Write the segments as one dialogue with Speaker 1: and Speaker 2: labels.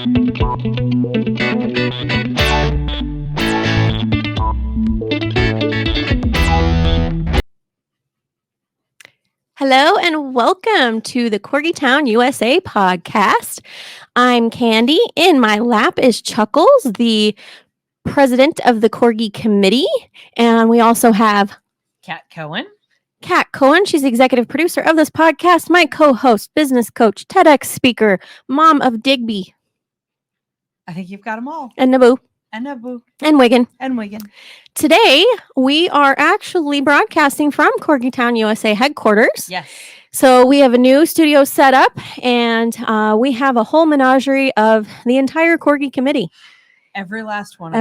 Speaker 1: Hello and welcome to the Corgi Town USA podcast. I'm Candy. In my lap is Chuckles, the president of the Corgi committee. And we also have
Speaker 2: Kat Cohen.
Speaker 1: Kat Cohen. She's the executive producer of this podcast, my co-host, business coach, TEDx speaker, mom of Digby.
Speaker 2: I think you've got them all.
Speaker 1: And Naboo.
Speaker 2: And Naboo.
Speaker 1: And Wiggin.
Speaker 2: And Wiggin.
Speaker 1: Today, we are actually broadcasting from Corgi Town USA headquarters.
Speaker 2: Yes.
Speaker 1: So we have a new studio set up, and we have a whole menagerie of the entire Corgi committee.
Speaker 2: Every last one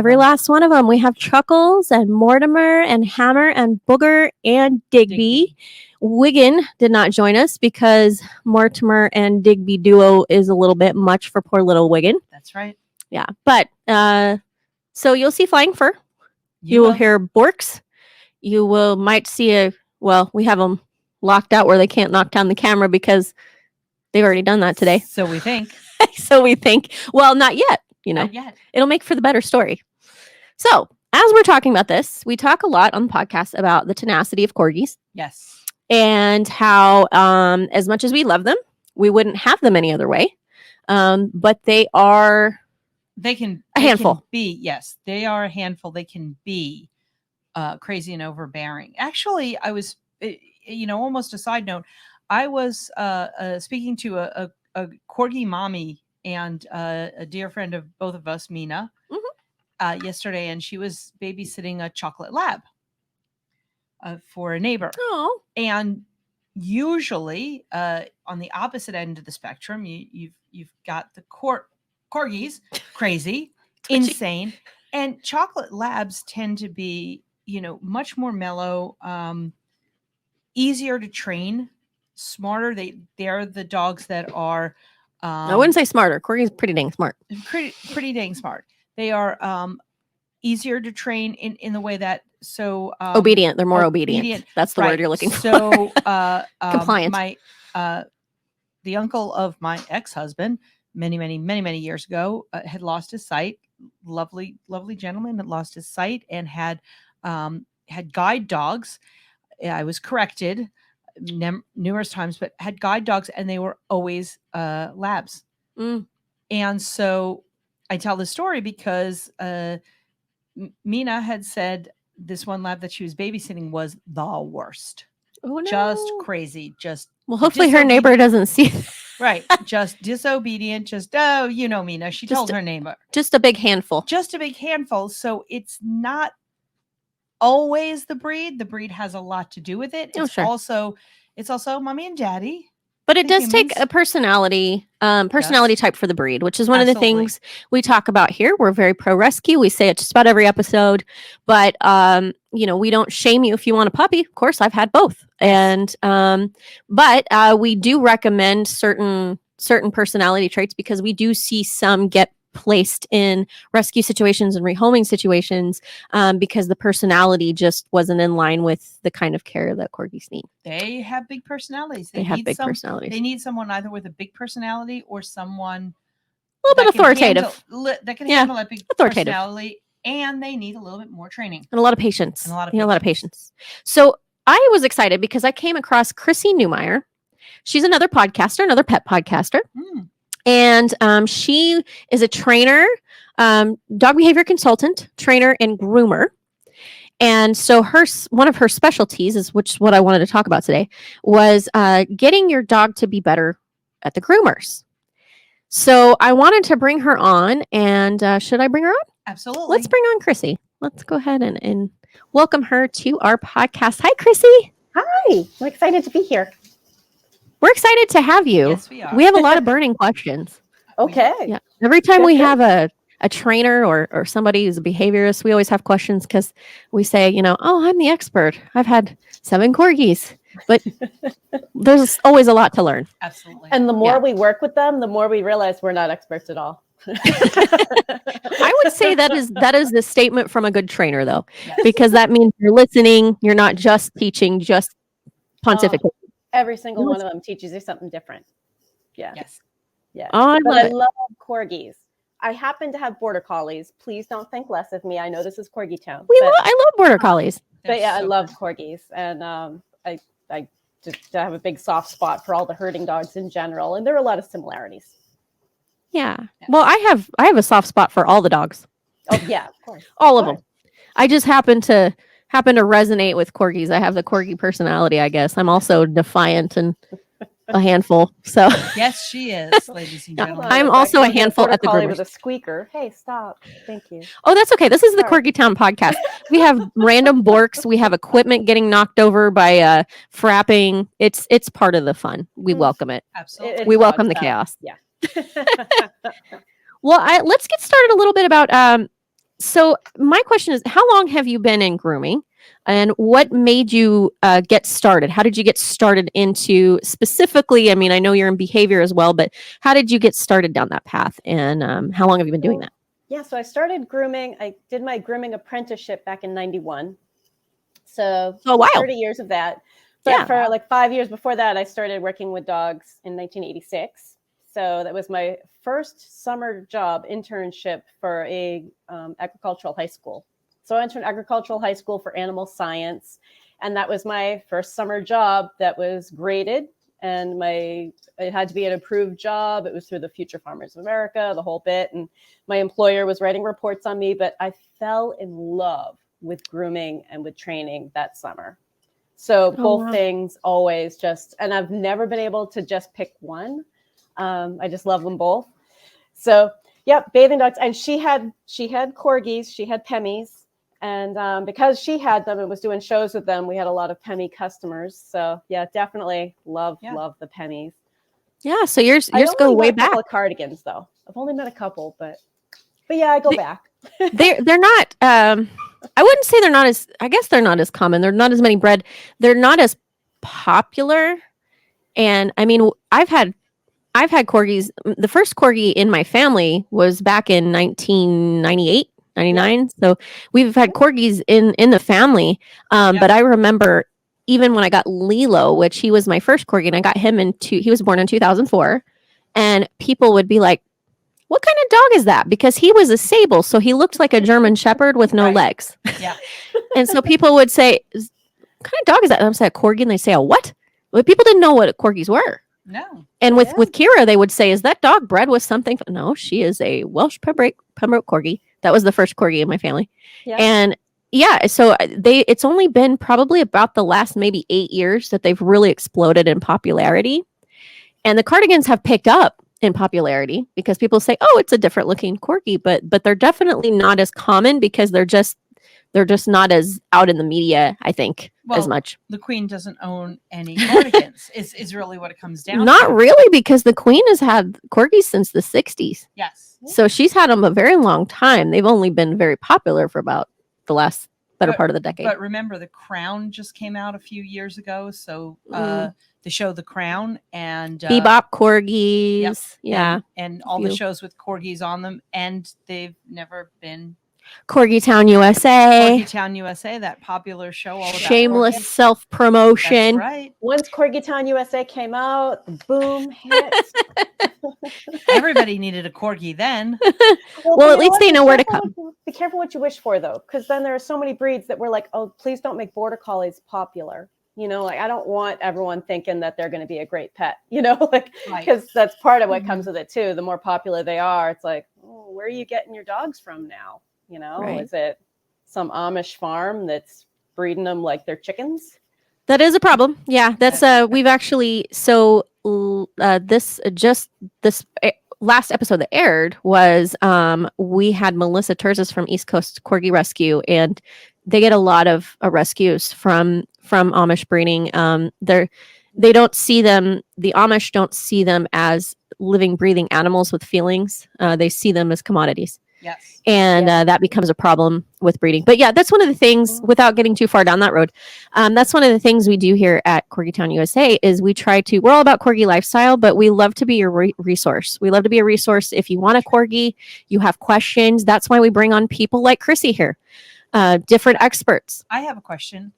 Speaker 1: of them. We have Chuckles and Mortimer and Hammer and Booger and Digby. Wiggin did not join us because Mortimer and Digby duo is a little bit much for poor little Wiggin.
Speaker 2: That's right.
Speaker 1: Yeah. But so you'll see flying fur. You will hear borks. You might see we have them locked out where they can't knock down the camera because they've already done that today.
Speaker 2: So we think.
Speaker 1: Well, not yet.
Speaker 2: Not yet.
Speaker 1: It'll make for the better story. So as we're talking about this, we talk a lot on the podcast about the tenacity of corgis.
Speaker 2: Yes.
Speaker 1: And how, as much as we love them, we wouldn't have them any other way. But they are...
Speaker 2: They can be, yes, they are a handful. They can be crazy and overbearing. Actually, I was, almost a side note. I was speaking to a corgi mommy and a dear friend of both of us, Mina, yesterday, and she was babysitting a chocolate lab for a neighbor.
Speaker 1: Oh,
Speaker 2: and usually on the opposite end of the spectrum, you've got the corgis, crazy, insane, and chocolate labs tend to be, much more mellow, easier to train, smarter. They're the dogs that are.
Speaker 1: I wouldn't say smarter. Corgi's pretty dang smart.
Speaker 2: Pretty dang smart. They are easier to train in the way that
Speaker 1: obedient. They're more obedient. That's the word you're looking for.
Speaker 2: So
Speaker 1: compliant.
Speaker 2: The uncle of my ex-husband, many years ago, had lost his sight. Lovely gentleman had lost his sight and had guide dogs. I was corrected numerous times, but had guide dogs, and they were always labs. And so I tell this story because Mina had said this one lab that she was babysitting was the worst.
Speaker 1: Oh, no.
Speaker 2: Just crazy.
Speaker 1: Hopefully her neighbor doesn't see it.
Speaker 2: Right. Just disobedient. Mina. She told her neighbor.
Speaker 1: Just a big handful.
Speaker 2: So it's not always the breed. The breed has a lot to do with it. It's also mommy and daddy.
Speaker 1: But it does take a personality type for the breed, which is one of the things we talk about here. We're very pro rescue. We say it just about every episode, but we don't shame you if you want a puppy. Of course, I've had both, and but we do recommend certain personality traits because we do see some get placed in rescue situations and rehoming situations because the personality just wasn't in line with the kind of care that corgis need.
Speaker 2: They have big personalities.
Speaker 1: They have big personalities.
Speaker 2: They need someone either with a big personality or someone
Speaker 1: a little bit authoritative
Speaker 2: that can handle that big personality, and they need a little bit more training
Speaker 1: and a lot of patience. A lot of patience. So I was excited because I came across Chrissy Neumyer. She's another podcaster, another pet podcaster. And she is a trainer, dog behavior consultant, trainer, and groomer. And so one of her specialties is, which is what I wanted to talk about today, was getting your dog to be better at the groomers. So I wanted to bring her on, and should I bring her on?
Speaker 2: Absolutely.
Speaker 1: Let's bring on Chrissy. Let's go ahead and welcome her to our podcast. Hi, Chrissy.
Speaker 3: Hi. I'm excited to be here.
Speaker 1: We're excited to have you.
Speaker 2: Yes, we are.
Speaker 1: We have a lot of burning questions.
Speaker 3: Okay.
Speaker 1: Yeah. Every time we have a trainer or somebody who's a behaviorist, we always have questions because we say, I'm the expert. I've had 7 corgis, but there's always a lot to learn.
Speaker 2: Absolutely.
Speaker 3: And the more we work with them, the more we realize we're not experts at all.
Speaker 1: I would say that is the statement from a good trainer, though, because that means you're listening. You're not just teaching, just pontificating.
Speaker 3: Every single one of them teaches you something different. Yeah.
Speaker 2: Yes.
Speaker 3: Yeah.
Speaker 1: Oh,
Speaker 3: I love corgis. I happen to have border collies. Please don't think less of me. I know this is Corgi Town.
Speaker 1: I love border collies.
Speaker 3: But yeah, I
Speaker 2: so
Speaker 3: love
Speaker 2: good.
Speaker 3: corgis, and I just have a big soft spot for all the herding dogs in general, and there are a lot of similarities.
Speaker 1: Yeah. Well, I have a soft spot for all the dogs.
Speaker 3: Oh yeah, of course.
Speaker 1: All of them. I just happen to resonate with corgis. I have the corgi personality, I guess. I'm also defiant and a handful. So
Speaker 2: Yes, she is, ladies and
Speaker 1: Yeah.
Speaker 2: gentlemen.
Speaker 1: I'm
Speaker 3: If I
Speaker 1: also a
Speaker 3: can't get
Speaker 1: handful
Speaker 3: border
Speaker 1: at the
Speaker 3: collie
Speaker 1: groomers.
Speaker 3: with a squeaker. Hey, stop! Thank you.
Speaker 1: Oh, that's okay. This is the
Speaker 3: Sorry.
Speaker 1: Corgi Town podcast. We have random borks. We have equipment getting knocked over by frapping. It's part of the fun. We welcome it.
Speaker 2: Absolutely.
Speaker 1: We
Speaker 3: It's
Speaker 1: welcome
Speaker 3: dog
Speaker 1: the
Speaker 3: style.
Speaker 1: chaos.
Speaker 3: Yeah.
Speaker 1: Well, let's get started a little bit about. So my question is, how long have you been in grooming, and what made you get started? How did you get started into specifically? I mean, I know you're in behavior as well, but how did you get started down that path, and how long have you been doing that?
Speaker 3: Yeah, so I started grooming. I did my grooming apprenticeship back in '91. So
Speaker 1: Oh, wow.
Speaker 3: 30 years of that. But
Speaker 1: Yeah.
Speaker 3: for like 5 years before that, I started working with dogs in 1986. So that was my first summer job internship for a agricultural high school. So I went to an agricultural high school for animal science, and that was my first summer job that was graded. And it had to be an approved job. It was through the Future Farmers of America, the whole bit. And my employer was writing reports on me, but I fell in love with grooming and with training that summer. So both things always and I've never been able to just pick one. I just love them both. So yeah, bathing dogs. And she had corgis, she had Pemmies. And because she had them and was doing shows with them, we had a lot of Pemmy customers. So yeah, definitely love the Pemmies.
Speaker 1: Yeah, so yours
Speaker 3: I
Speaker 1: go
Speaker 3: only
Speaker 1: way
Speaker 3: met a
Speaker 1: back.
Speaker 3: couple of cardigans though. I've only met a couple, but yeah, I go back.
Speaker 1: They're not. I wouldn't say they're not as. I guess they're not as common. They're not as many bred. They're not as popular. And I mean, I've had corgis. The first corgi in my family was back in 1998, 99. Yeah. So we've had corgis in the family. But I remember even when I got Lilo, which he was my first corgi, and I got him he was born in 2004, and people would be like, what kind of dog is that? Because he was a sable, so he looked like a German Shepherd with no legs.
Speaker 2: Yeah.
Speaker 1: And so people would say, what kind of dog is that? And I'm saying a corgi, and they say, a what? Well, people didn't know what corgis were.
Speaker 2: No.
Speaker 1: And with Kira, they would say, is that dog bred with something? No, she is a Welsh Pembroke corgi. That was the first corgi in my family. Yeah. And yeah, so it's only been probably about the last maybe 8 years that they've really exploded in popularity. And the cardigans have picked up in popularity because people say, oh, it's a different looking corgi, but they're definitely not as common because they're just not as out in the media, I think, as much.
Speaker 2: The Queen doesn't own any cardigans is really what it comes down to.
Speaker 1: Not really, because the Queen has had corgis since the 60s.
Speaker 2: Yes.
Speaker 1: So she's had them a very long time. They've only been very popular for about the last better part of the decade.
Speaker 2: But remember, The Crown just came out a few years ago. So the show The Crown and
Speaker 1: Bebop corgis. Yeah.
Speaker 2: And all the shows with corgis on them. And they've never been
Speaker 1: Corgi Town USA.
Speaker 2: Corgi Town USA, that popular show all about
Speaker 1: shameless
Speaker 2: corgis.
Speaker 1: Self-promotion.
Speaker 2: That's right.
Speaker 3: Once Corgi Town USA came out, the boom hit.
Speaker 2: Everybody needed a corgi then.
Speaker 1: Well, at least they know where to come.
Speaker 3: Be careful what you wish for, though, because then there are so many breeds that were like, oh, please don't make border collies popular. You know, like I don't want everyone thinking that they're going to be a great pet, you know, like because that's part of what comes with it, too. The more popular they are, it's like, oh, where are you getting your dogs from now? You know, is it some Amish farm that's breeding them like they're chickens?
Speaker 1: That is a problem. Yeah, that's we've actually this last episode that aired was we had Melissa Terzis from East Coast Corgi Rescue, and they get a lot of rescues from Amish breeding. They don't see them. The Amish don't see them as living, breathing animals with feelings. They see them as commodities.
Speaker 2: Yes.
Speaker 1: And that becomes a problem with breeding. But yeah, that's one of the things, without getting too far down that road, that's one of the things we do here at Corgi Town USA is we're all about Corgi lifestyle, but we love to be your resource. We love to be a resource. If you want a Corgi, you have questions. That's why we bring on people like Chrissy here, different experts.
Speaker 2: I have a question.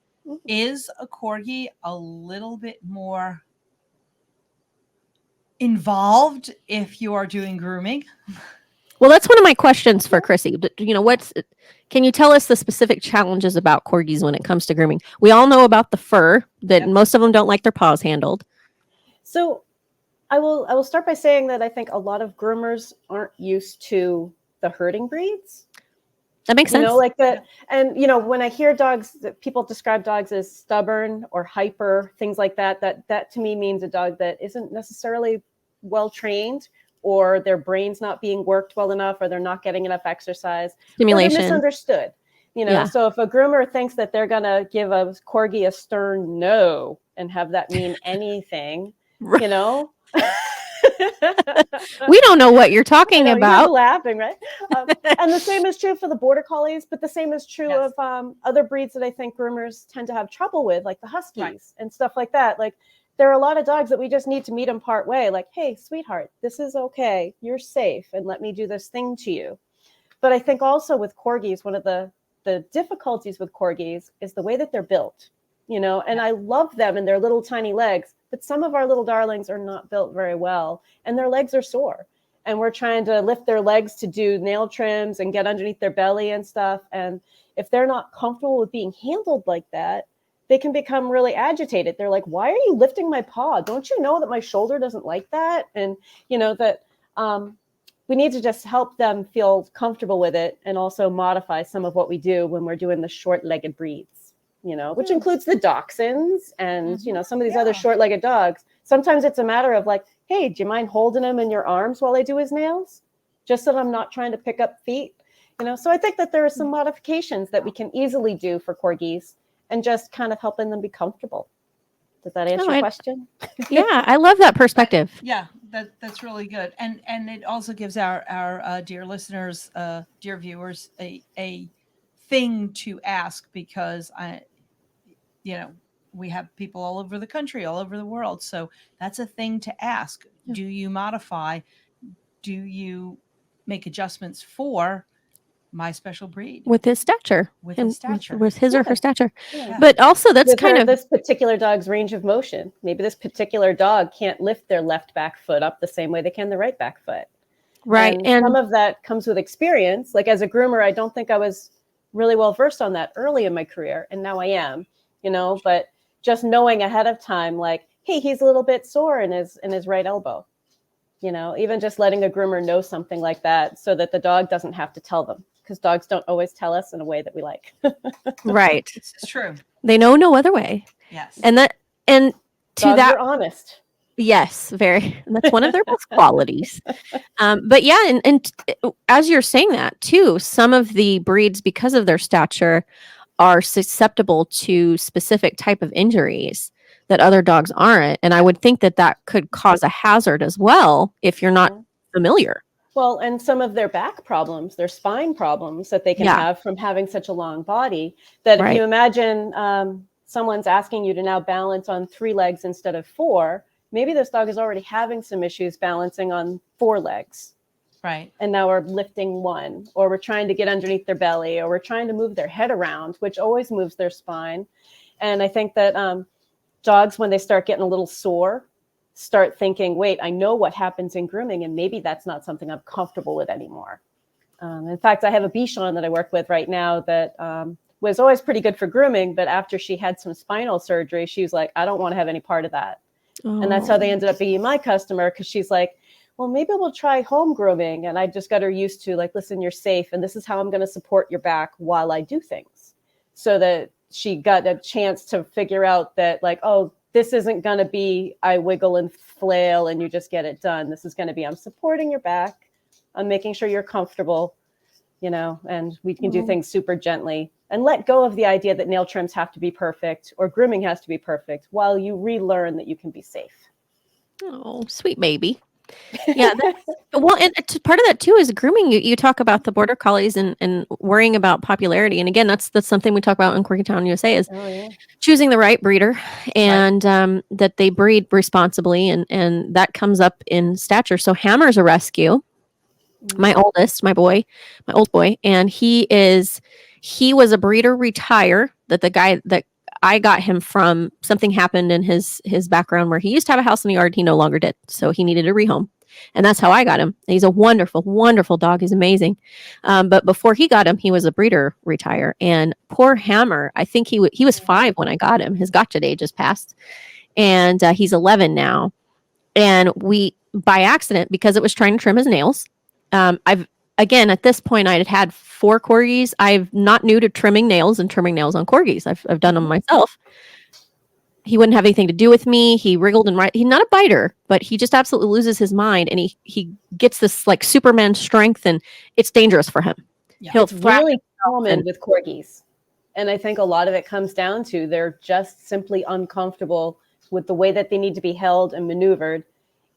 Speaker 2: Is a Corgi a little bit more involved if you are doing grooming?
Speaker 1: Well, that's one of my questions for Chrissy. You know, can you tell us the specific challenges about corgis when it comes to grooming? We all know about the fur, that most of them don't like their paws handled.
Speaker 3: So I will start by saying that I think a lot of groomers aren't used to the herding breeds.
Speaker 1: That makes sense.
Speaker 3: You know, like that. And, you know, when I hear dogs, that people describe dogs as stubborn or hyper, things like that, that to me means a dog that isn't necessarily well trained, or their brain's not being worked well enough, or they're not getting enough exercise,
Speaker 1: Stimulation.
Speaker 3: or they're misunderstood. You know,
Speaker 1: Yeah.
Speaker 3: So if a groomer thinks that they're going to give a corgi a stern no and have that mean anything, you know,
Speaker 1: we don't know what you're talking
Speaker 3: you guys
Speaker 1: about.
Speaker 3: are laughing, right? And the same is true for the border collies, but the same is true of other breeds that I think groomers tend to have trouble with, like the huskies and stuff like that. Like, there are a lot of dogs that we just need to meet them part way. Like, hey, sweetheart, this is okay. You're safe, and let me do this thing to you. But I think also with corgis, one of the difficulties with corgis is the way that they're built, you know, and I love them and their little tiny legs, but some of our little darlings are not built very well, and their legs are sore. And we're trying to lift their legs to do nail trims and get underneath their belly and stuff. And if they're not comfortable with being handled like that, they can become really agitated. They're like, why are you lifting my paw? Don't you know that my shoulder doesn't like that? And, you know, that we need to just help them feel comfortable with it, and also modify some of what we do when we're doing the short-legged breeds, you know, which includes the dachshunds and, you know, some of these other short-legged dogs. Sometimes it's a matter of like, hey, do you mind holding him in your arms while I do his nails? Just so that I'm not trying to pick up feet, you know? So I think that there are some modifications that we can easily do for corgis, and just kind of helping them be comfortable. Does that answer your question?
Speaker 1: Yeah, I love that perspective.
Speaker 2: That's really good, and it also gives our dear listeners, dear viewers, a thing to ask, because we have people all over the country, all over the world, so that's a thing to ask. Yeah. Do you modify? Do you make adjustments for my special breed
Speaker 1: with his stature,
Speaker 2: with his
Speaker 1: or her stature? Yeah. But also that's
Speaker 3: with
Speaker 1: kind of
Speaker 3: this particular dog's range of motion. Maybe this particular dog can't lift their left back foot up the same way they can the right back foot.
Speaker 1: Right.
Speaker 3: And some of that comes with experience. Like, as a groomer, I don't think I was really well versed on that early in my career, and now I am, you know, but just knowing ahead of time, like, hey, he's a little bit sore in his right elbow, you know, even just letting a groomer know something like that, so that the dog doesn't have to tell them, because dogs don't always tell us in a way that we like.
Speaker 1: Right.
Speaker 2: It's true.
Speaker 1: They know no other way.
Speaker 2: Yes.
Speaker 1: And to
Speaker 3: dogs
Speaker 1: that,
Speaker 3: are honest.
Speaker 1: Yes, very. And that's one of their best qualities. But yeah, and as you're saying that too, some of the breeds, because of their stature, are susceptible to specific type of injuries that other dogs aren't. And I would think that could cause a hazard as well if you're not familiar.
Speaker 3: Well, and some of their back problems, their spine problems that they can have from having such a long body, that if you imagine someone's asking you to now balance on 3 legs instead of 4, maybe this dog is already having some issues balancing on 4 legs.
Speaker 2: Right.
Speaker 3: And now we're lifting 1, or we're trying to get underneath their belly, or we're trying to move their head around, which always moves their spine. And I think that dogs, when they start getting a little sore, start thinking, wait, I know what happens in grooming, and maybe that's not something I'm comfortable with anymore. In fact, I have a Bichon that I work with right now that was always pretty good for grooming, but after she had some spinal surgery, she was like, I don't want to have any part of that. Oh. And that's how they ended up being my customer, because she's like, well, maybe we'll try home grooming. And I just got her used to, like, listen, you're safe, and this is how I'm going to support your back while I do things. So that she got a chance to figure out that, like, oh, this isn't going to be I wiggle and flail and you just get it done. This is going to be I'm supporting your back. I'm making sure you're comfortable, you know, and we can do things super gently, and let go of the idea that nail trims have to be perfect or grooming has to be perfect, while you relearn that you can be safe.
Speaker 1: Oh, sweet baby. Yeah. Well, and part of that too is grooming. You talk about the border collies and worrying about popularity. And again, that's something we talk about in Corgi Town USA is choosing the right breeder, and that they breed responsibly. And that comes up in stature. So Hammer's a rescue. My oldest, my old boy. And he was a breeder retire, that the guy that I got him from, something happened in his background where he used to have a house in the yard. He no longer did. So he needed a rehome. And that's how I got him. He's a wonderful, wonderful dog. He's amazing. But before he got him, he was a breeder retire. And poor Hammer, I think he was 5 when I got him. His gotcha day just passed. And he's 11 now. And we, by accident, because it was trying to trim his nails, again, at this point, I had 4 corgis. I'm not new to trimming nails and trimming nails on corgis. I've done them myself. He wouldn't have anything to do with me. He wriggled and he's not a biter, but he just absolutely loses his mind, and he gets this like Superman strength, and it's dangerous for him.
Speaker 2: Yeah.
Speaker 1: He'll
Speaker 3: It's really common with corgis, and I think a lot of it comes down to they're just simply uncomfortable with the way that they need to be held and maneuvered.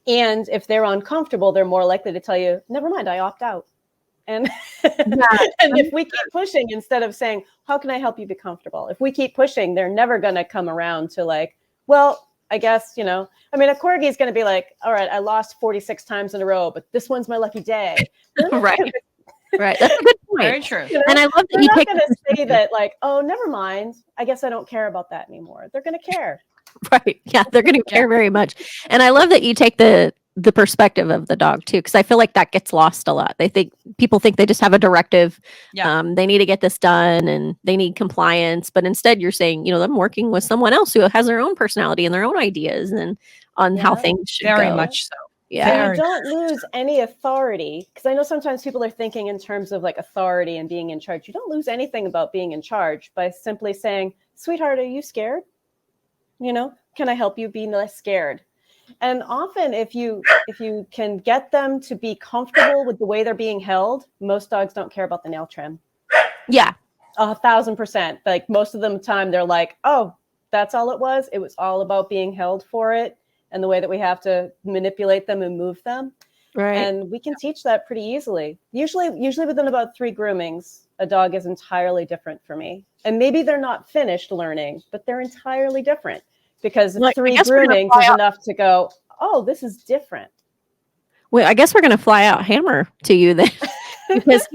Speaker 3: And if they're uncomfortable, they're more likely to tell you, "Never mind, I opt out." And and if we keep pushing, instead of saying, "How can I help you be comfortable?" If we keep pushing, they're never going to come around to like, "Well, I guess, you know." I mean, a corgi is going to be like, "All right, I lost 46 times in a row, but this one's my lucky day."
Speaker 1: Right. Right. That's a good point.
Speaker 2: Very true.
Speaker 3: You know,
Speaker 1: And I love that
Speaker 3: they're
Speaker 1: you
Speaker 3: not
Speaker 1: take
Speaker 3: going to say that like, "Oh, never mind. I guess I don't care about that anymore." They're going to care.
Speaker 1: Right. Yeah, they're going to care very much. And I love that you take the perspective of the dog too, because I feel like that gets lost a lot. People think they just have a directive.
Speaker 2: Yeah.
Speaker 1: They need to get this done and they need compliance. But instead you're saying, you know, them working with someone else who has their own personality and their own ideas and on how things should
Speaker 2: Very
Speaker 1: go.
Speaker 2: much so.
Speaker 1: Yeah.
Speaker 3: You don't lose any authority, because I know sometimes people are thinking in terms of like authority and being in charge. You don't lose anything about being in charge by simply saying, "Sweetheart, are you scared? You know, can I help you be less scared?" And often if you can get them to be comfortable with the way they're being held, most dogs don't care about the nail trim.
Speaker 1: Yeah.
Speaker 3: 1,000%. Like most of the time they're like, "Oh, that's all it was. It was all about being held for it and the way that we have to manipulate them and move them."
Speaker 1: Right.
Speaker 3: And we can teach that pretty easily. Usually within about 3 groomings, a dog is entirely different for me. And maybe they're not finished learning, but they're entirely different, because
Speaker 1: Well, I
Speaker 3: 3
Speaker 1: guess we're gonna
Speaker 3: groomings
Speaker 1: fly
Speaker 3: is
Speaker 1: out.
Speaker 3: enough to go, "Oh, this is different."
Speaker 1: Well, I guess we're going to fly out Hammer to you then. Because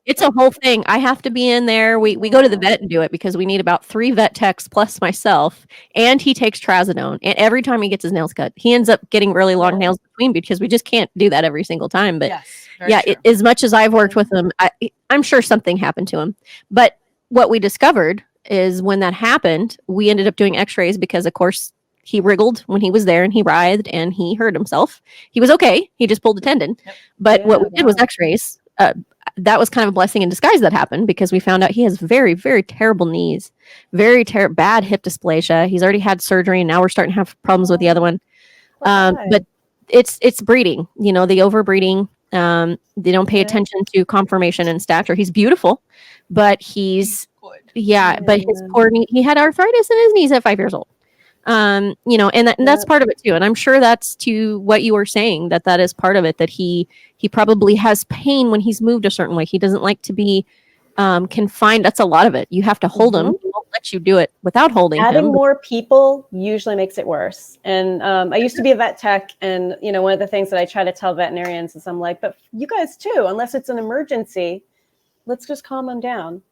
Speaker 1: it's a whole thing. I have to be in there. We go to the vet and do it because we need about 3 vet techs plus myself. And he takes trazodone. And every time he gets his nails cut, he ends up getting really long nails between, because we just can't do that every single time. But
Speaker 2: Yes,
Speaker 1: as much as I've worked with him, I'm sure something happened to him. But what we discovered is when that happened, we ended up doing x-rays because, of course, he wriggled when he was there and he writhed and he hurt himself. He was okay. He just pulled a tendon.
Speaker 2: Yep.
Speaker 1: But what we did was x-rays. That was kind of a blessing in disguise that happened, because we found out he has very, very terrible knees, very bad hip dysplasia. He's already had surgery, and now we're starting to have problems with the other one. But it's breeding, you know, the overbreeding. They don't pay attention to conformation and stature. He's beautiful, but he's but his poor knee, he had arthritis in his knees at 5 years old. You know, and that's part of it too. And I'm sure that's to what you were saying, that is part of it, that he probably has pain when he's moved a certain way. He doesn't like to be confined. That's a lot of it. You have to hold him. He won't let you do it without holding
Speaker 3: Adding
Speaker 1: him.
Speaker 3: more people usually makes it worse. And I used to be a vet tech, and you know, one of the things that I try to tell veterinarians is I'm like, "But you guys too, unless it's an emergency, let's just calm them down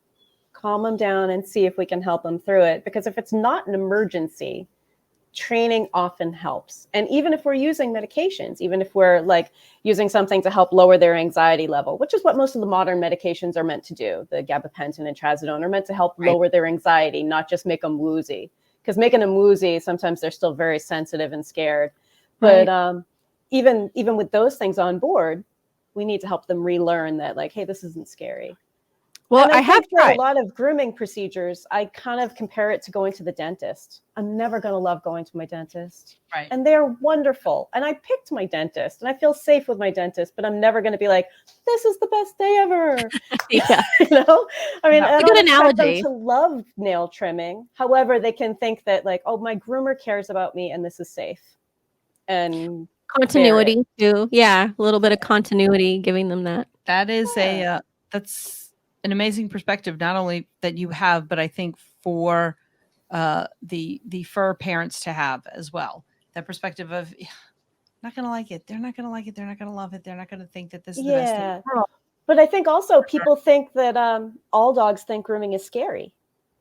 Speaker 3: and see if we can help them through it." Because if it's not an emergency, training often helps. And even if we're using medications, even if we're like using something to help lower their anxiety level, which is what most of the modern medications are meant to do, the gabapentin and trazodone are meant to help lower their anxiety, not just make them woozy. Because making them woozy, sometimes they're still very sensitive and scared. But even with those things on board, we need to help them relearn that, like, hey, this isn't scary.
Speaker 1: Well,
Speaker 3: And
Speaker 1: I have
Speaker 3: for
Speaker 1: tried.
Speaker 3: a lot of grooming procedures, I kind of compare it to going to the dentist. I'm never going to love going to my dentist.
Speaker 2: Right.
Speaker 3: And they're wonderful. And I picked my dentist and I feel safe with my dentist, but I'm never going to be like, "This is the best day ever."
Speaker 1: Yeah.
Speaker 3: You know, I mean,
Speaker 1: That's
Speaker 3: I
Speaker 1: a
Speaker 3: don't
Speaker 1: good
Speaker 3: expect them
Speaker 1: analogy.
Speaker 3: to love nail trimming. However, they can think that like, "Oh, my groomer cares about me and this is safe." And
Speaker 1: Continuity too. Yeah. A little bit of continuity, giving them that.
Speaker 2: That is that's an amazing perspective, not only that you have, but I think for the fur parents to have as well. That perspective of, not going to like it. They're not going to like it. They're not going to love it. They're not going to think that this is the best thing in the world.
Speaker 3: But I think also people think that all dogs think grooming is scary.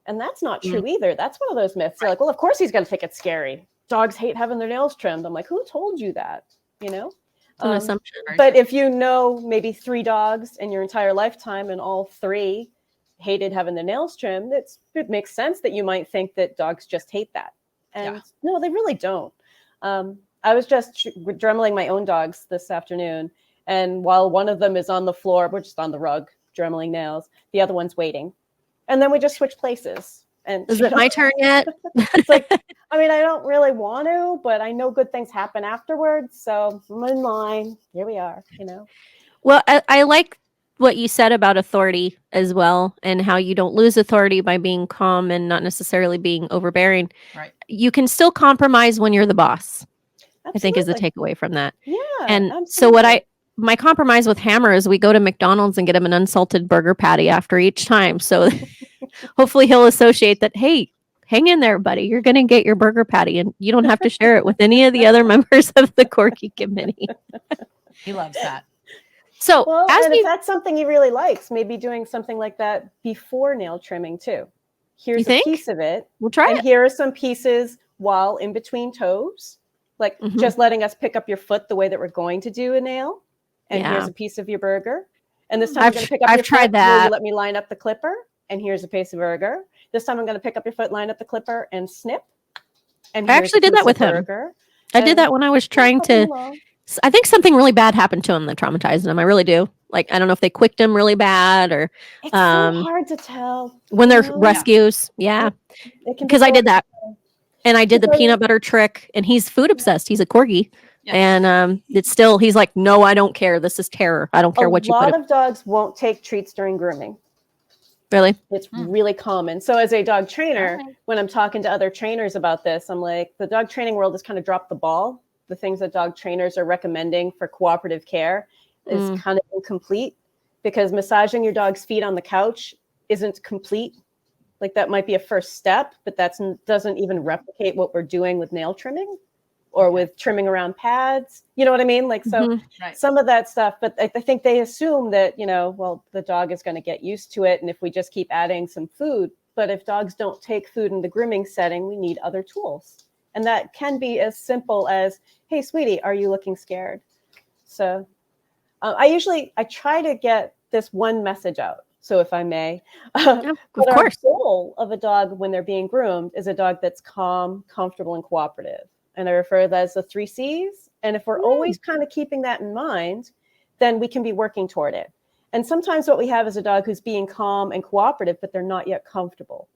Speaker 3: And that's not true either. That's one of those myths. They're like, "Well, of course he's going to think it's scary. Dogs hate having their nails trimmed." I'm like, who told you that? You know?
Speaker 1: It's an assumption.
Speaker 3: But if you know maybe 3 dogs in your entire lifetime and all 3 hated having their nails trimmed, it makes sense that you might think that dogs just hate that. And no, they really don't. I was just dremeling my own dogs this afternoon. And while one of them is on the floor, we're just on the rug, dremeling nails, the other one's waiting. And then we just switch places. And
Speaker 1: is it my turn yet?
Speaker 3: It's like, I mean, I don't really want to, but I know good things happen afterwards. So I'm in line. Here we are,
Speaker 1: Well, I like what you said about authority as well, and how you don't lose authority by being calm and not necessarily being overbearing.
Speaker 2: Right.
Speaker 1: You can still compromise when you're the boss.
Speaker 3: Absolutely.
Speaker 1: I think is the takeaway from that.
Speaker 3: Yeah.
Speaker 1: And
Speaker 3: absolutely.
Speaker 1: so my compromise with Hammer is we go to McDonald's and get him an unsalted burger patty after each time. So hopefully he'll associate that, hey, hang in there, buddy. You're going to get your burger patty and you don't have to share it with any of the other members of the Corgi committee.
Speaker 2: He loves that.
Speaker 1: So
Speaker 3: if that's something he really likes, maybe doing something like that before nail trimming too. Here's a piece of it.
Speaker 1: We'll try it.
Speaker 3: Here are some pieces while in between toes, like just letting us pick up your foot the way that we're going to do a nail. And here's a piece of your burger. And this time I'm going to pick up your foot.
Speaker 1: I've tried that.
Speaker 3: You let me line up the clipper. And here's a piece of burger. This time I'm going to pick up your foot, line up the clipper, and snip. And
Speaker 1: I actually did that with him. I did that when I was trying to. I think something really bad happened to him that traumatized him. I really do. Like, I don't know if they quicked him really bad or.
Speaker 3: It's so hard to tell.
Speaker 1: When they're rescues. Yeah. Because I did that. And I did the peanut butter trick. And he's food obsessed. He's a Corgi. Yeah. And it's still, he's like, no, I don't care. This is terror. I don't care what you put.
Speaker 3: A lot of dogs won't take treats during grooming.
Speaker 1: Really?
Speaker 3: It's really common. So as a dog trainer, when I'm talking to other trainers about this, I'm like, the dog training world has kind of dropped the ball. The things that dog trainers are recommending for cooperative care is kind of incomplete, because massaging your dog's feet on the couch isn't complete. Like, that might be a first step, but that doesn't even replicate what we're doing with nail trimming or with trimming around pads. You know what I mean? Like, so some of that stuff, but I think they assume that, the dog is going to get used to it. And if we just keep adding some food, but if dogs don't take food in the grooming setting, we need other tools. And that can be as simple as, hey, sweetie, are you looking scared? So I try to get this one message out. So if I may,
Speaker 1: of course.
Speaker 3: Our goal of a dog when they're being groomed is a dog that's calm, comfortable, and cooperative. And I refer to that as the 3 C's. And if we're always kind of keeping that in mind, then we can be working toward it. And sometimes what we have is a dog who's being calm and cooperative, but they're not yet comfortable.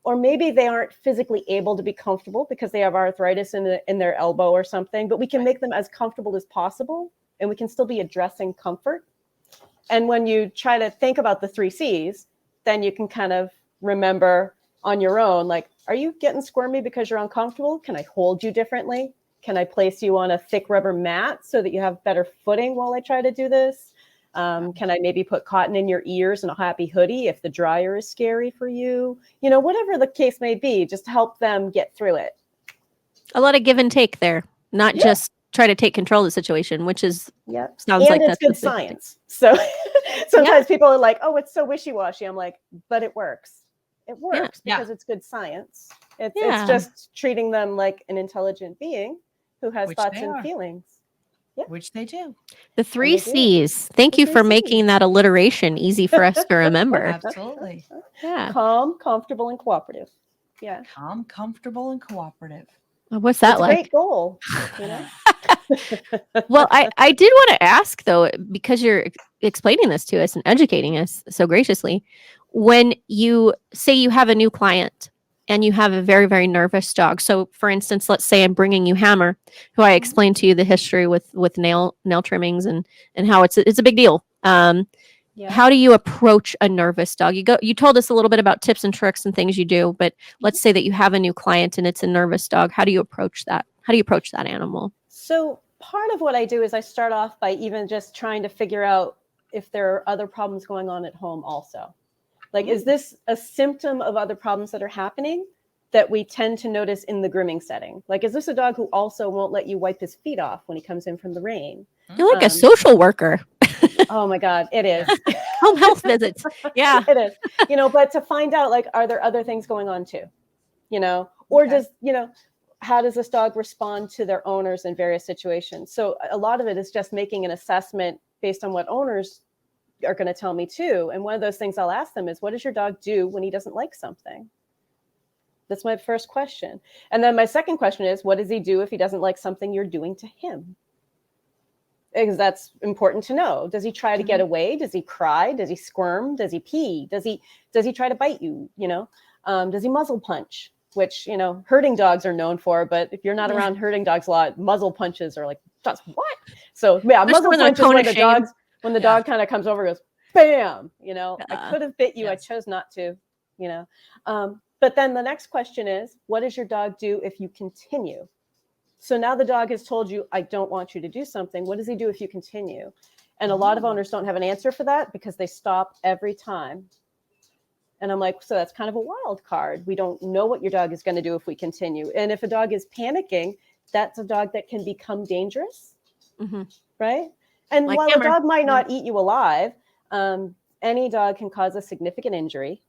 Speaker 3: Or maybe they aren't physically able to be comfortable because they have arthritis in their elbow or something, but we can make them as comfortable as possible, and we can still be addressing comfort. And when you try to think about the 3 C's, then you can kind of remember on your own, like, are you getting squirmy because you're uncomfortable? Can I hold you differently? Can I place you on a thick rubber mat so that you have better footing while I try to do this? Can I maybe put cotton in your ears and a happy hoodie if the dryer is scary for you? Whatever the case may be, just to help them get through it.
Speaker 1: A lot of give and take there, not just try to take control of the situation, which is sounds like that's
Speaker 3: good science. So sometimes people are like, oh, it's so wishy-washy. I'm like, but it works. It works because it's good science. It's just treating them like an intelligent being who has thoughts and feelings. Yeah.
Speaker 2: Which they do.
Speaker 1: The 3 C's. Thank you for making that alliteration easy for us to remember.
Speaker 2: Absolutely.
Speaker 1: Yeah.
Speaker 3: Calm, comfortable, and cooperative. Yeah.
Speaker 2: Calm, comfortable, and cooperative.
Speaker 1: What's that like?
Speaker 3: Great goal.
Speaker 1: Well, I did want to ask, though, because you're explaining this to us and educating us so graciously, when you say you have a new client and you have a very, very nervous dog. So, for instance, let's say I'm bringing you Hammer, who I explained to you the history with nail trimmings and how it's a big deal. How do you approach a nervous dog? You told us a little bit about tips and tricks and things you do, but let's say that you have a new client and it's a nervous dog. How do you approach that? How do you approach that animal?
Speaker 3: So part of what I do is I start off by even just trying to figure out if there are other problems going on at home also. Like, is this a symptom of other problems that are happening that we tend to notice in the grooming setting? Like, is this a dog who also won't let you wipe his feet off when he comes in from the rain?
Speaker 1: You're like a social worker.
Speaker 3: Oh my God, it is.
Speaker 1: Home health visits. Yeah.
Speaker 3: It is. But to find out, like, are there other things going on too? Or does, how does this dog respond to their owners in various situations? So a lot of it is just making an assessment based on what owners are going to tell me too. And one of those things I'll ask them is, what does your dog do when he doesn't like something? That's my first question. And then my second question is, what does he do if he doesn't like something you're doing to him? Because that's important to know. Does he try to get away? Does he cry? Does he squirm? Does he pee? Does he try to bite you? Does he muzzle punch? Which, herding dogs are known for, but if you're not around herding dogs a lot, muzzle punches are like, just what? So yeah, muzzle punches when the dog kind of comes over and goes, bam, I could have bit you. Yes. I chose not to, but then the next question is, what does your dog do if you continue? So now the dog has told you, I don't want you to do something. What does he do if you continue? And a lot of owners don't have an answer for that because they stop every time. And I'm like, so that's kind of a wild card. We don't know what your dog is going to do if we continue. And if a dog is panicking, that's a dog that can become dangerous, right? And like while a dog might not eat you alive, any dog can cause a significant injury.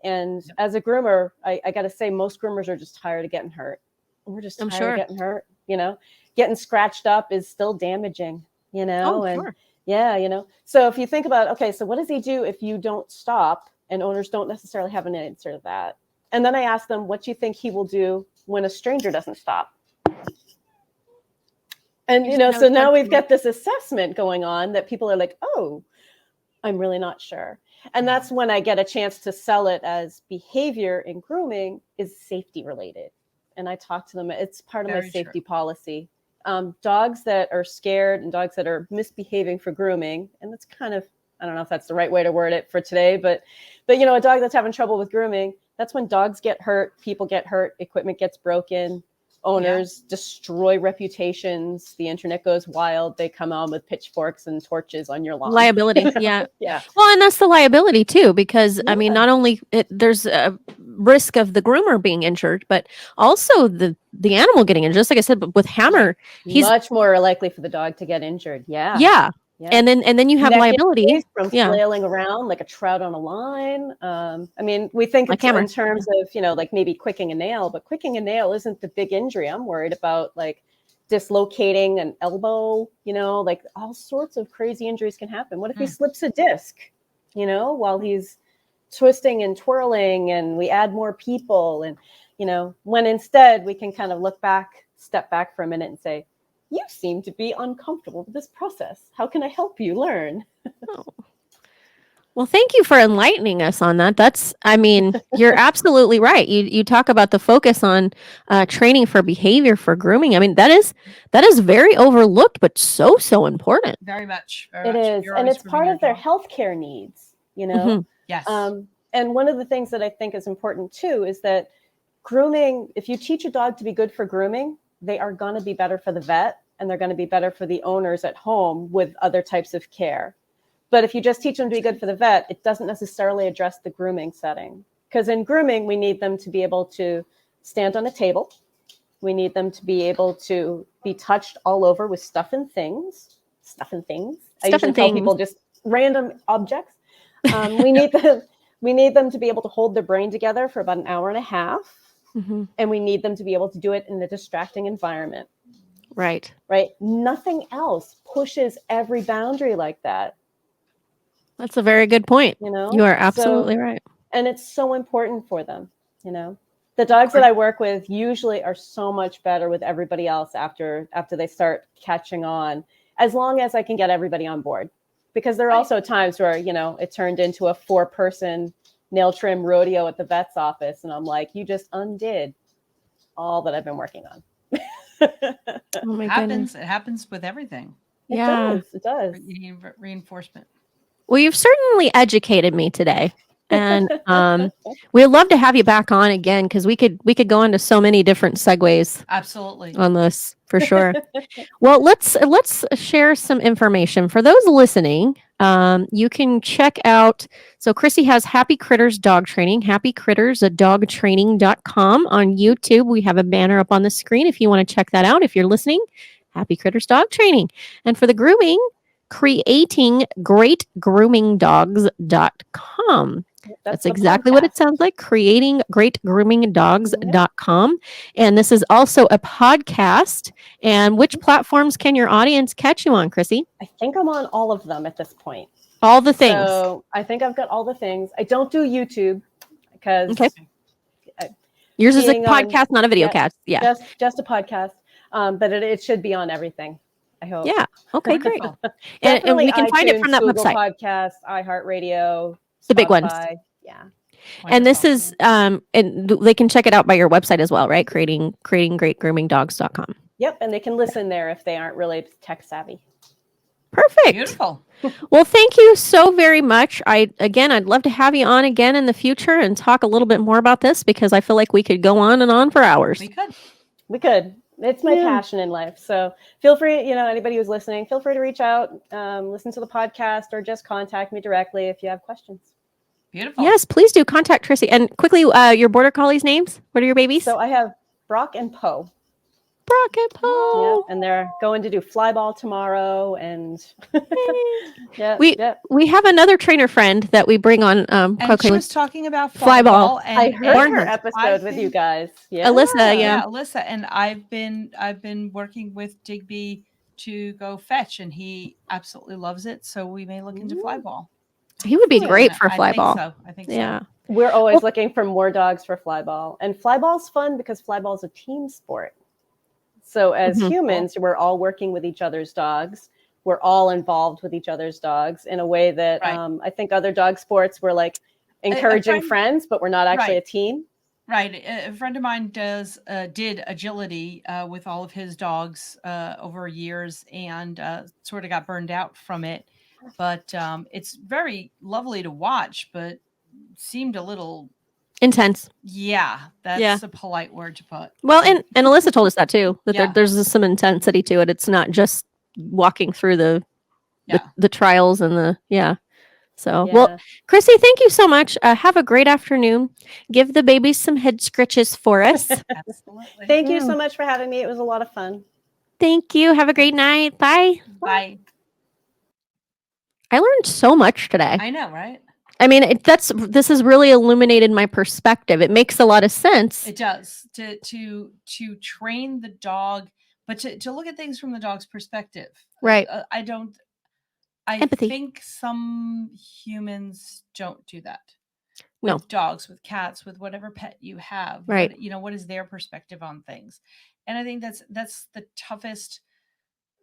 Speaker 3: And as a groomer, I got to say, most groomers are just tired of getting hurt. We're just tired of getting hurt, getting scratched up is still damaging, So if you think about, okay, so what does he do if you don't stop? And owners don't necessarily have an answer to that. And then I ask them, what do you think he will do when a stranger doesn't stop? And, so now we've got this assessment going on that people are like, oh, I'm really not sure. And that's when I get a chance to sell it as behavior in grooming is safety related. And I talk to them. It's part of my safety policy. Dogs that are scared and dogs that are misbehaving for grooming, and that's kind of, I don't know if that's the right way to word it for today, but a dog that's having trouble with grooming, that's when dogs get hurt, people get hurt, equipment gets broken, owners destroy reputations, the internet goes wild, they come on with pitchforks and torches on your lawn.
Speaker 1: Liability, yeah. Well, and that's the liability too, because I mean, not only there's a risk of the groomer being injured, but also the animal getting injured. Just like I said, but with Hammer, he's
Speaker 3: much more likely for the dog to get injured. Yeah.
Speaker 1: And then you have liability
Speaker 3: from flailing around like a trout on a line. I mean, we think like in terms of, like maybe quicking a nail, but quicking a nail isn't the big injury. I'm worried about like dislocating an elbow, like all sorts of crazy injuries can happen. What if he slips a disc, while he's twisting and twirling and we add more people and, when instead we can kind of step back for a minute and say, you seem to be uncomfortable with this process. How can I help you learn?
Speaker 1: Well, thank you for enlightening us on that. You're absolutely right. You talk about the focus on training for behavior for grooming. I mean, that is very overlooked, but so important.
Speaker 2: Very much.
Speaker 3: It is. And it's part of their healthcare needs,
Speaker 2: Yes.
Speaker 3: And one of the things that I think is important too, is that grooming, if you teach a dog to be good for grooming, they are going to be better for the vet and they're going to be better for the owners at home with other types of care. But if you just teach them to be good for the vet, it doesn't necessarily address the grooming setting. Because in grooming, we need them to be able to stand on a table. We need them to be able to be touched all over with stuff and things. I usually tell people just random objects. We need them to be able to hold their brain together for about an hour and a half. And we need them to be able to do it in a distracting environment.
Speaker 1: Right.
Speaker 3: Nothing else pushes every boundary like that.
Speaker 1: That's a very good point. You are absolutely right.
Speaker 3: And it's so important for them. The dogs that I work with usually are so much better with everybody else after they start catching on, as long as I can get everybody on board. Because there are also times where, it turned into a 4-person nail trim rodeo at the vet's office. And I'm like, you just undid all that I've been working on.
Speaker 1: Oh my goodness.
Speaker 2: It happens with everything.
Speaker 3: It does.
Speaker 2: You need reinforcement.
Speaker 1: Well, you've certainly educated me today. And we'd love to have you back on again, because we could go into so many different segues.
Speaker 2: Absolutely.
Speaker 1: On this, for sure. Well, let's share some information for those listening. You can check out. So Chrissy has Happy Critters Dog Training, happycritters.dogtraining.com on YouTube. We have a banner up on the screen if you want to check that out. If you're listening, Happy Critters Dog Training. And for the grooming, creatinggreatgroomingdogs.com. That's
Speaker 3: the
Speaker 1: exactly what it
Speaker 3: podcast.
Speaker 1: sounds like. Creatinggreatgroomingdogs.com. And this is also a podcast. And which platforms can your audience catch you on, Chrissy?
Speaker 3: I think I'm on all of them at this point.
Speaker 1: All the things.
Speaker 3: So I think I've got all the things. I don't do YouTube because
Speaker 1: Okay. Yours is a
Speaker 3: being on-
Speaker 1: podcast, not a video cast. Yeah.
Speaker 3: just a podcast. But it should be on everything, I hope.
Speaker 1: Yeah. Okay, great.
Speaker 2: Wonderful.
Speaker 1: And
Speaker 3: Definitely
Speaker 1: we can find it
Speaker 3: iTunes,
Speaker 1: from that
Speaker 3: Google
Speaker 1: website.
Speaker 3: Podcast, iHeartRadio,
Speaker 1: The big ones.
Speaker 3: Spotify. Yeah.
Speaker 1: And this
Speaker 2: Wonderful.
Speaker 1: is and they can check it out by your website as well, right? Creatinggreatgroomingdogs.com.
Speaker 3: Yep. And they can listen there if they aren't really tech savvy.
Speaker 1: Perfect.
Speaker 2: Beautiful.
Speaker 1: Well, thank you so very much. I'd love to have you on again in the future and talk a little bit more about this because I feel like we could go on and on for hours.
Speaker 2: We could.
Speaker 3: We could. It's my
Speaker 1: Yeah.
Speaker 3: passion in life. So feel free, anybody who's listening, feel free to reach out, listen to the podcast, or just contact me directly if you have questions.
Speaker 2: Beautiful.
Speaker 1: Yes, please do contact Chrissy. And quickly, your border collies' names? What are your babies?
Speaker 3: So I have Brock and Poe.
Speaker 1: Brock and Poe.
Speaker 3: Yeah, and they're going to do fly ball tomorrow. And yeah,
Speaker 1: We have another trainer friend that we bring on.
Speaker 2: And she was talking about
Speaker 1: Fly ball.
Speaker 2: and
Speaker 3: I heard
Speaker 1: Born
Speaker 3: her
Speaker 1: her.
Speaker 3: episode with you guys. Yeah.
Speaker 1: Alyssa, yeah.
Speaker 2: Alyssa, and I've been working with Digby to go fetch, and he absolutely loves it. So we may look into fly ball.
Speaker 1: He would be great for
Speaker 2: I
Speaker 1: fly
Speaker 2: think
Speaker 1: ball.
Speaker 2: So. I think
Speaker 1: Yeah.
Speaker 2: so.
Speaker 3: We're always looking for more dogs for fly ball. And fly ball's fun because fly ball is a team sport. So as
Speaker 1: Mhm.
Speaker 3: humans, we're all working with each other's dogs. We're all involved with each other's dogs in a way that
Speaker 2: Right.
Speaker 3: I think other dog sports we're like encouraging
Speaker 2: friend-
Speaker 3: friends, but we're not actually
Speaker 2: Right.
Speaker 3: a team.
Speaker 2: Right. A friend of mine did agility with all of his dogs over years and sort of got burned out from it. But it's very lovely to watch, but seemed a little,
Speaker 1: Intense.
Speaker 2: that's a polite word to put.
Speaker 1: Well, and Alyssa told us that too, that
Speaker 2: Yeah.
Speaker 1: there's some intensity to it. It's not just walking through the trials and So,
Speaker 3: Yeah.
Speaker 1: well, Chrissy, thank you so much. Have a great afternoon. Give the babies some head scritches for us.
Speaker 2: Absolutely.
Speaker 3: Thank you
Speaker 1: Yeah.
Speaker 3: so much for having me. It was a lot of fun.
Speaker 1: Thank you. Have a great night. Bye.
Speaker 2: Bye.
Speaker 1: I learned so much today.
Speaker 2: I know, right?
Speaker 1: I mean, this has really illuminated my perspective. It makes a lot of sense.
Speaker 2: It does to train the dog, but to look at things from the dog's perspective.
Speaker 1: Right.
Speaker 2: I
Speaker 1: Empathy.
Speaker 2: think some humans don't do that.
Speaker 1: No.
Speaker 2: With dogs, with cats, with whatever pet you have.
Speaker 1: Right.
Speaker 2: What is their perspective on things? And I think that's the toughest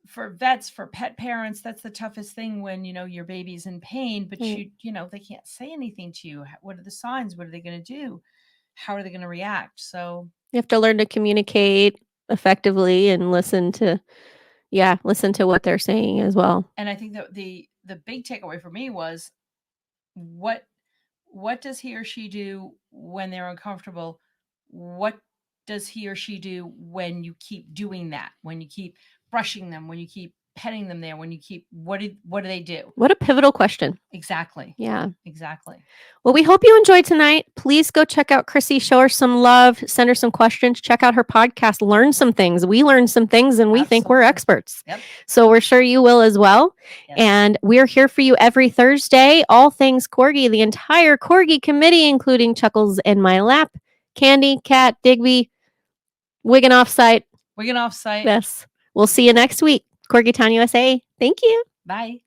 Speaker 2: for vets, for pet parents. That's the toughest thing when, your baby's in pain, but
Speaker 1: Right.
Speaker 2: they can't say anything to you. What are the signs? What are they going to do? How are they going to react? So
Speaker 1: You have to learn to communicate effectively and listen to what they're saying as well.
Speaker 2: and I think that the big takeaway for me was what does he or she do when they're uncomfortable? What does he or she do when you keep doing that? When you keep brushing them, when you keep petting them there, when you keep what do they do?
Speaker 1: What a pivotal question.
Speaker 2: Exactly.
Speaker 1: Yeah.
Speaker 2: Exactly.
Speaker 1: Well, we hope you enjoyed tonight. Please go check out Chrissy, show her some love, send her some questions, check out her podcast, learn some things. We learned some things and we think we're
Speaker 2: Absolutely.
Speaker 1: experts.
Speaker 2: Yep.
Speaker 1: So we're sure you will as well.
Speaker 2: Yes.
Speaker 1: And we're here for you every Thursday, all things Corgi, the entire Corgi committee, including Chuckles in my lap, Candy, Cat, Digby, Wigan Offsite.
Speaker 2: We're getting off site.
Speaker 1: Yes. We'll see you next week. Corgi Town USA. Thank you.
Speaker 2: Bye.